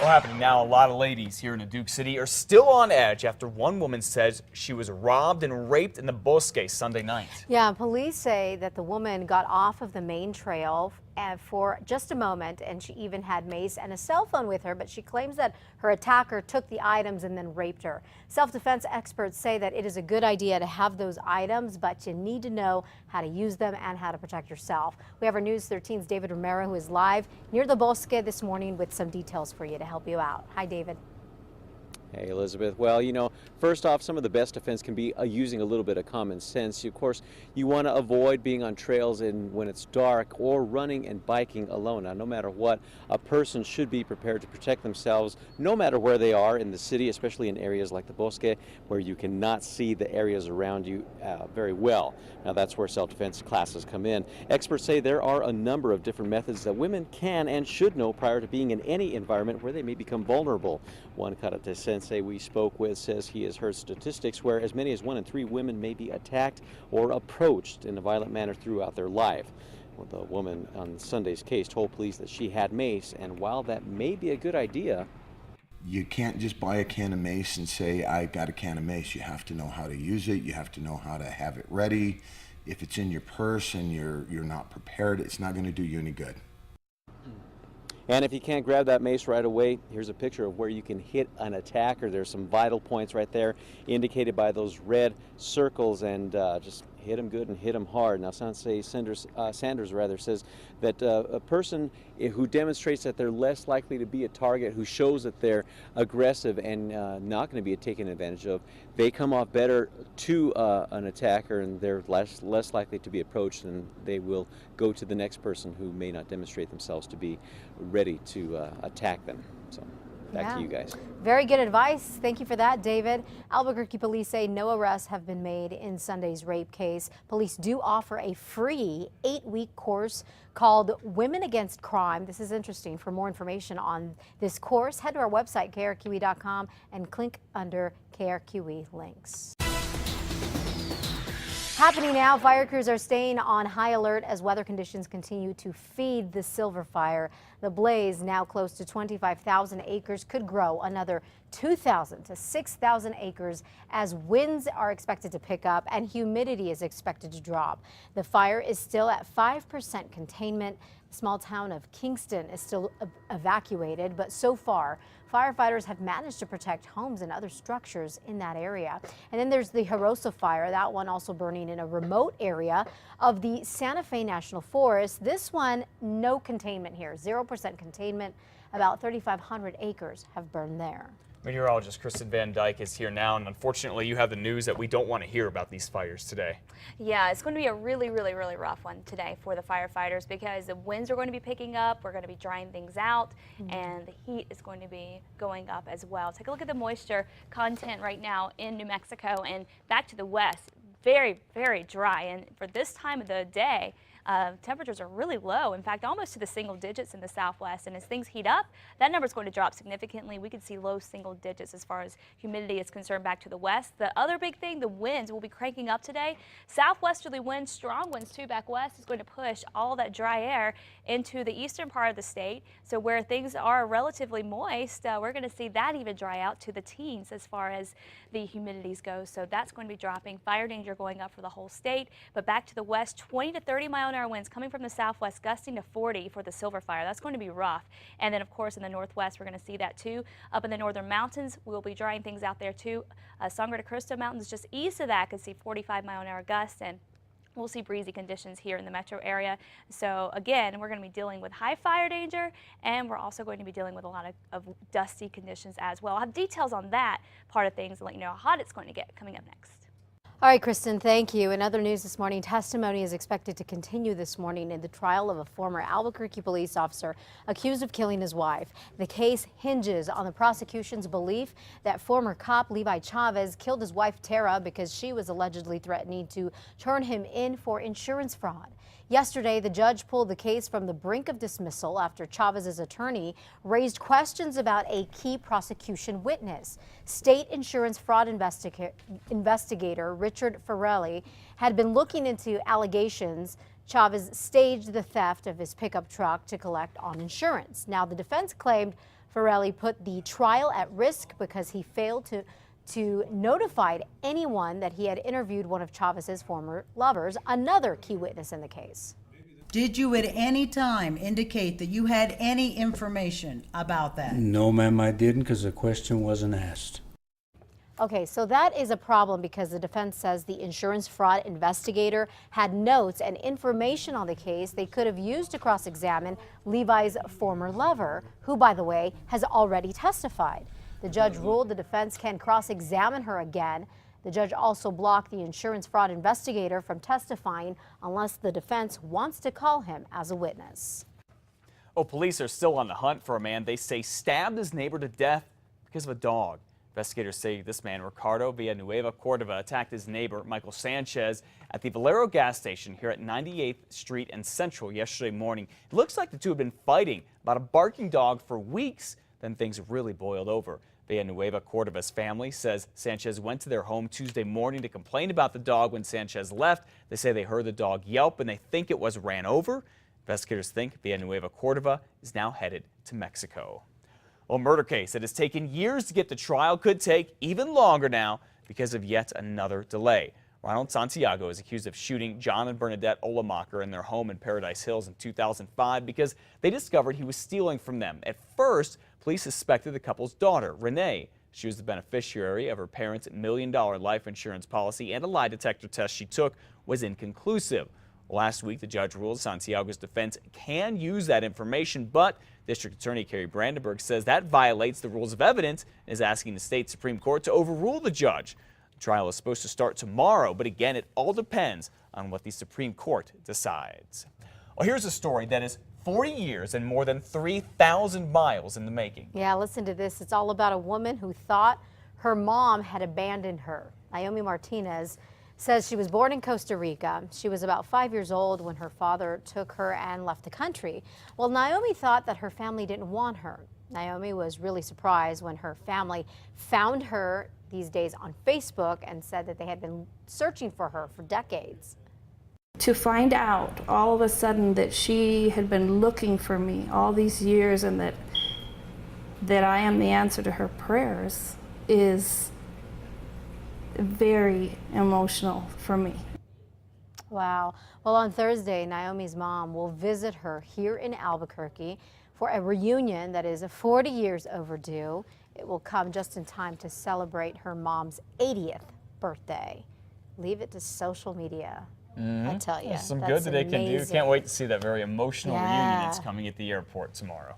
Well, happening now, a lot of ladies here in Duke City are still on edge after one woman says she was robbed and raped in the Bosque Sunday night. Yeah, police say that the woman got off of the main trail for just a moment, and she even had mace and a cell phone with her, but she claims that her attacker took the items and then raped her. Self-defense experts say that it is a good idea to have those items, but you need to know how to use them and how to protect yourself. We have our News 13's David Romero, who is live near the Bosque this morning with some details for you to help you out. Hi, David. Hey, Elizabeth. Well, first off, some of the best defense can be using a little bit of common sense. Of course, you want to avoid being on trails when it's dark or running and biking alone. Now, no matter what, a person should be prepared to protect themselves no matter where they are in the city, especially in areas like the Bosque where you cannot see the areas around you very well. Now, that's where self-defense classes come in. Experts say there are a number of different methods that women can and should know prior to being in any environment where they may become vulnerable. One karate sensei we spoke with says he has heard statistics where as many as 1 in 3 women may be attacked or approached in a violent manner throughout their life. Well, the woman on Sunday's case told police that she had mace, and while that may be a good idea, you can't just buy a can of mace and say, I got a can of mace. You have to know how to use it. You have to know how to have it ready. If it's in your purse and you're not prepared, it's not going to do you any good. And if you can't grab that mace right away, here's a picture of where you can hit an attacker. There's some vital points right there indicated by those red circles, and just hit them good and hit them hard. Now, Sensei Sanders says that a person who demonstrates that they're less likely to be a target, who shows that they're aggressive and not going to be taken advantage of, they come off better to an attacker, and they're less likely to be approached, and they will go to the next person who may not demonstrate themselves to be ready to attack them. So. Back to you guys. Very good advice. Thank you for that, David. Albuquerque police say no arrests have been made in Sunday's rape case. Police do offer a free 8-week course called Women Against Crime. This is interesting. For more information on this course, head to our website, KRQE.com, and click under KRQE links. Happening now, fire crews are staying on high alert as weather conditions continue to feed the Silver Fire. The blaze, now close to 25,000 acres, could grow another 2,000 to 6,000 acres as winds are expected to pick up and humidity is expected to drop. The fire is still at 5% containment. The small town of Kingston is still evacuated, but so far, firefighters have managed to protect homes and other structures in that area. And then there's the Jarosa fire, that one also burning in a remote area of the Santa Fe National Forest. This one, no containment here, 0% containment. About 3,500 acres have burned there. Meteorologist Kristen Van Dyke is here now, and unfortunately you have the news that we don't want to hear about these fires today. Yeah, it's going to be a really rough one today for the firefighters because the winds are going to be picking up, we're going to be drying things out, and the heat is going to be going up as well. Take a look at the moisture content right now in New Mexico and back to the west. Very dry, and for this time of the day, temperatures are really low, in fact almost to the single digits in the southwest, and as things heat up, that number is going to drop significantly. We could see low single digits as far as humidity is concerned back to the west. The other big thing, the winds will be cranking up today. Southwesterly winds, strong winds too back west, is going to push all that dry air into the eastern part of the state. So where things are relatively moist, we're going to see that even dry out to the teens as far as the humidities go. So that's going to be dropping. Fire danger going up for the whole state, but back to the west, 20 to 30-mile-an-hour winds coming from the southwest, gusting to 40 for the Silver Fire. That's going to be rough. And then, of course, in the northwest, we're going to see that too. Up in the northern mountains, we'll be drying things out there too. Sangre de Cristo Mountains just east of that could see 45-mile-an-hour gusts, and we'll see breezy conditions here in the metro area. So again, we're going to be dealing with high fire danger, and we're also going to be dealing with a lot of dusty conditions as well. I'll have details on that part of things and let you know how hot it's going to get coming up next. All right, Kristen, thank you. In other news this morning, testimony is expected to continue this morning in the trial of a former Albuquerque police officer accused of killing his wife. The case hinges on the prosecution's belief that former cop Levi Chavez killed his wife Tara because she was allegedly threatening to turn him in for insurance fraud. Yesterday, the judge pulled the case from the brink of dismissal after Chavez's attorney raised questions about a key prosecution witness. State insurance fraud investigator Richard Farrelly had been looking into allegations Chavez staged the theft of his pickup truck to collect on insurance. Now, the defense claimed Farelli put the trial at risk because he failed to notify anyone that he had interviewed one of Chavez's former lovers, another key witness in the case. Did you at any time indicate that you had any information about that? No, ma'am, I didn't, because the question wasn't asked. Okay, so that is a problem because the defense says the insurance fraud investigator had notes and information on the case they could have used to cross-examine Levi's former lover, who, by the way, has already testified. The judge ruled the defense can cross-examine her again. The judge also blocked the insurance fraud investigator from testifying unless the defense wants to call him as a witness. Oh, police are still on the hunt for a man they say stabbed his neighbor to death because of a dog. Investigators say this man, Ricardo Villanueva Cordova, attacked his neighbor, Michael Sanchez, at the Valero gas station here at 98th Street and Central yesterday morning. It looks like the two have been fighting about a barking dog for weeks. Then things really boiled over. Villanueva Cordova's family says Sanchez went to their home Tuesday morning to complain about the dog. When Sanchez left, they say they heard the dog yelp and they think it was ran over. Investigators think Villanueva Cordova is now headed to Mexico. Well, a murder case that has taken years to get to trial could take even longer now because of yet another delay. Ronald Santiago is accused of shooting John and Bernadette Olamacher in their home in Paradise Hills in 2005 because they discovered he was stealing from them. At first, police suspected the couple's daughter, Renee. She was the beneficiary of her parents' $1 million life insurance policy, and a lie detector test she took was inconclusive. Last week, the judge ruled Santiago's defense can use that information, but District Attorney Kerry Brandenburg says that violates the rules of evidence and is asking the state Supreme Court to overrule the judge. The trial is supposed to start tomorrow, but again, it all depends on what the Supreme Court decides. Well, here's a story that is 40 years and more than 3,000 miles in the making. Yeah, listen to this. It's all about a woman who thought her mom had abandoned her. Naomi Martinez says she was born in Costa Rica. She was about 5 years old when her father took her and left the country. Well, Naomi thought that her family didn't want her. Naomi was really surprised when her family found her these days on Facebook and said that they had been searching for her for decades. To find out all of a sudden that she had been looking for me all these years and that I am the answer to her prayers is very emotional for me. Wow. Well, on Thursday, Naomi's mom will visit her here in Albuquerque for a reunion that is 40 years overdue. It will come just in time to celebrate her mom's 80th birthday. Leave it to social media. I tell you. Some that's good that they can do. amazing. Can't wait to see that very emotional reunion Yeah. that's coming at the airport tomorrow.